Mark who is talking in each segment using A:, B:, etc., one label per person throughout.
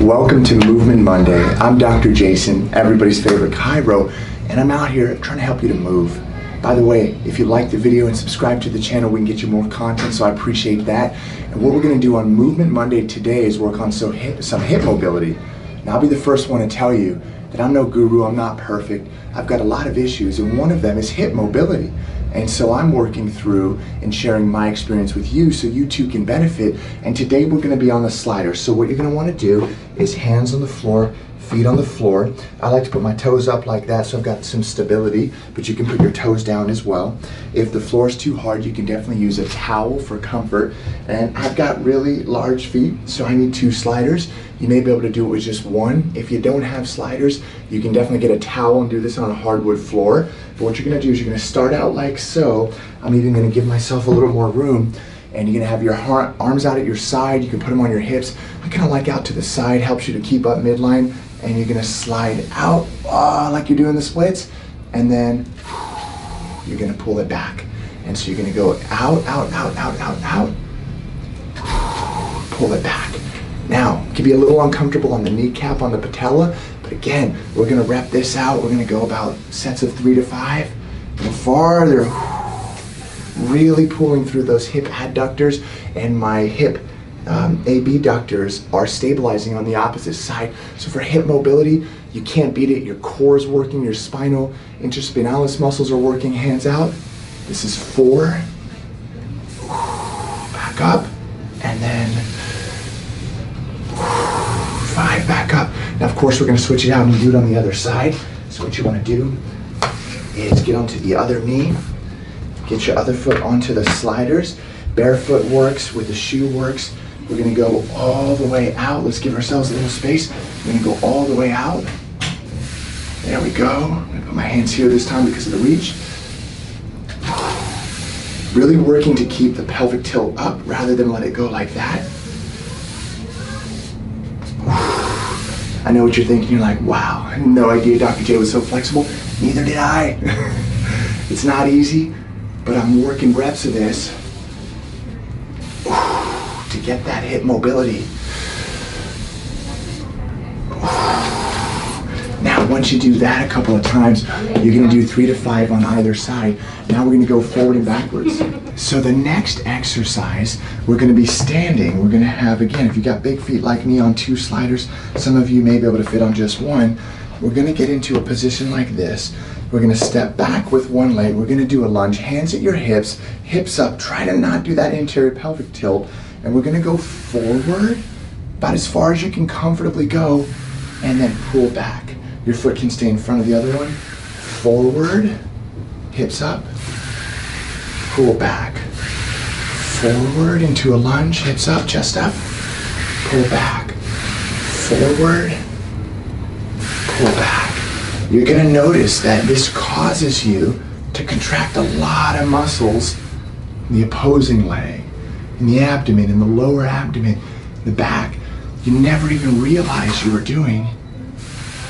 A: Welcome to Movement Monday. I'm Dr. Jason, everybody's favorite chiro, and I'm out here trying to help you to move. By the way, if you like the video and subscribe to the channel, we can get you more content, so I appreciate that. And what we're going to do on Movement Monday today is work on some hip mobility. Now, I'll be the first one to tell you that I'm no guru, I'm not perfect. I've got a lot of issues, and one of them is hip mobility. And so I'm working through and sharing my experience with you so you too can benefit. And today we're going to be on the slider. So what you're going to want to do is hands on the floor, feet on the floor. I like to put my toes up like that so I've got some stability, but you can put your toes down as well. If the floor is too hard, you can definitely use a towel for comfort. And I've got really large feet, so I need 2 sliders. You may be able to do it with just 1. If you don't have sliders, you can definitely get a towel and do this on a hardwood floor. But what you're gonna do is you're gonna start out like so. I'm even gonna give myself a little more room, and you're gonna have your arms out at your side. You can put them on your hips. I kind of like out to the side, helps you to keep up midline. And you're gonna slide out like you're doing the splits, and then you're gonna pull it back. And so you're gonna go out, out, out, out, out, out, pull it back. Now, it can be a little uncomfortable on the kneecap, on the patella, but again, we're gonna rep this out. We're gonna go about sets of 3 to 5, go farther, really pulling through those hip adductors, and my hip abductors are stabilizing on the opposite side. So for hip mobility, you can't beat it. Your core is working, your spinal interspinalis muscles are working, hands out. This is 4, back up, and then 5, back up. Now, of course, we're gonna switch it out and do it on the other side. So what you wanna do is get onto the other knee, get your other foot onto the sliders. Barefoot works, with the shoe works. We're gonna go all the way out. Let's give ourselves a little space. We're gonna go all the way out. There we go. I'm gonna put my hands here this time because of the reach. Really working to keep the pelvic tilt up rather than let it go like that. I know what you're thinking. You're like, wow, I had no idea Dr. J was so flexible. Neither did I. It's not easy, but I'm working reps of this to get that hip mobility. Now, once you do that a couple of times, you're gonna do 3 to 5 on either side. Now we're gonna go forward and backwards. So the next exercise, we're gonna be standing. We're gonna have, again, if you got big feet like me, on 2 sliders, some of you may be able to fit on just 1. We're gonna get into a position like this. We're gonna step back with 1 leg. We're gonna do a lunge, hands at your hips, hips up. Try to not do that anterior pelvic tilt. And we're gonna go forward, about as far as you can comfortably go, and then pull back. Your foot can stay in front of the other one. Forward, hips up, pull back. Forward into a lunge, hips up, chest up, pull back. Forward, pull back. You're gonna notice that this causes you to contract a lot of muscles in the opposing leg, in the abdomen, in the lower abdomen, the back. You never even realized you were doing.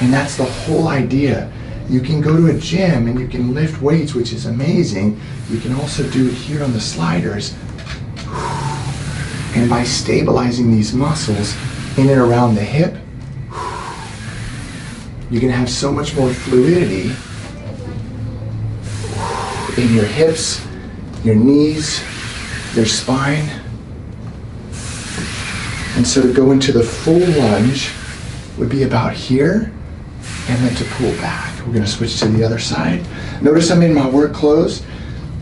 A: And that's the whole idea. You can go to a gym and you can lift weights, which is amazing. You can also do it here on the sliders. And by stabilizing these muscles in and around the hip, you're gonna have so much more fluidity in your hips, your knees, your spine. And so to go into the full lunge would be about here, and then to pull back. We're gonna switch to the other side. Notice I'm in my work clothes.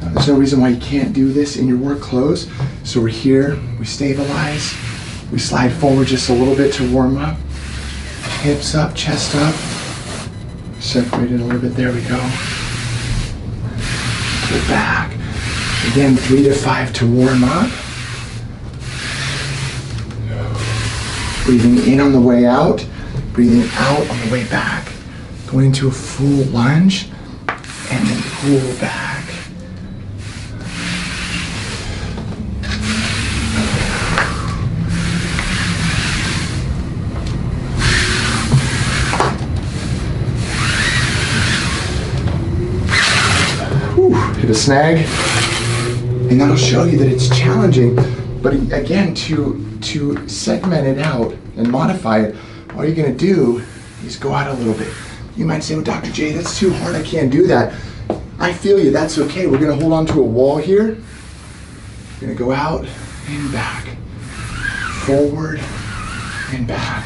A: There's no reason why you can't do this in your work clothes. So we're here, we stabilize, we slide forward just a little bit to warm up. Hips up, chest up. Separate it a little bit, there we go. Pull back. Again, 3 to 5 to warm up. Breathing in on the way out, breathing out on the way back. Going into a full lunge, and then pull back. Hit a snag, and that'll show you that it's challenging. But again, to segment it out and modify it, all you're gonna do is go out a little bit. You might say, well, Dr. J, that's too hard, I can't do that. I feel you, that's okay. We're gonna hold on to a wall here. We're gonna go out and back. Forward and back.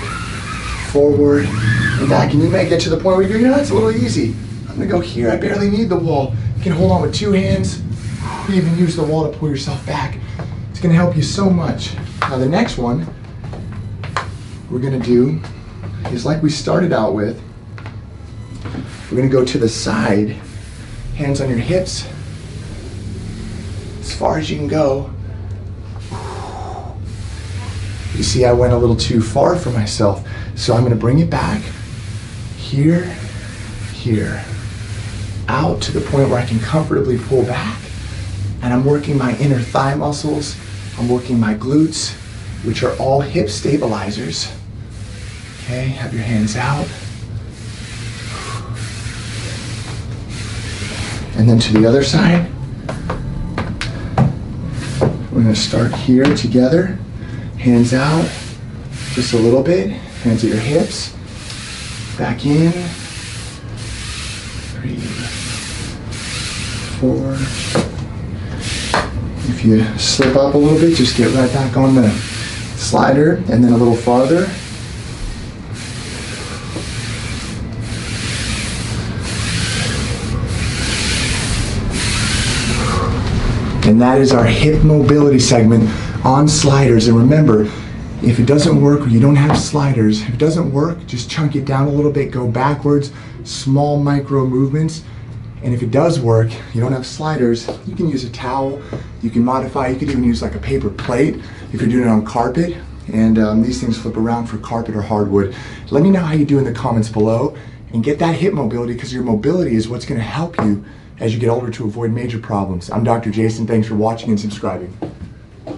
A: Forward and back. And you may get to the point where you go, you know, that's a little easy. I'm gonna go here, I barely need the wall. You can hold on with 2 hands. You even use the wall to pull yourself back. It's gonna help you so much. Now the next one we're gonna do is like we started out with. We're gonna go to the side, hands on your hips, as far as you can go. You see, I went a little too far for myself, so I'm gonna bring it back, here, here, out to the point where I can comfortably pull back, and I'm working my inner thigh muscles, I'm working my glutes, which are all hip stabilizers. Okay, have your hands out. And then to the other side. We're gonna start here together. Hands out, just a little bit. Hands at your hips. Back in. 3, 4. If you slip up a little bit, just get right back on the slider, and then a little farther. And that is our hip mobility segment on sliders. And remember, if it doesn't work or you don't have sliders, if it doesn't work, just chunk it down a little bit, go backwards, small micro movements. And if it does work, you don't have sliders, you can use a towel, you can modify, you could even use like a paper plate if you're doing it on carpet. And these things flip around for carpet or hardwood. Let me know how you do in the comments below, and get that hip mobility, because your mobility is what's gonna help you as you get older to avoid major problems. I'm Dr. Jason, thanks for watching and subscribing.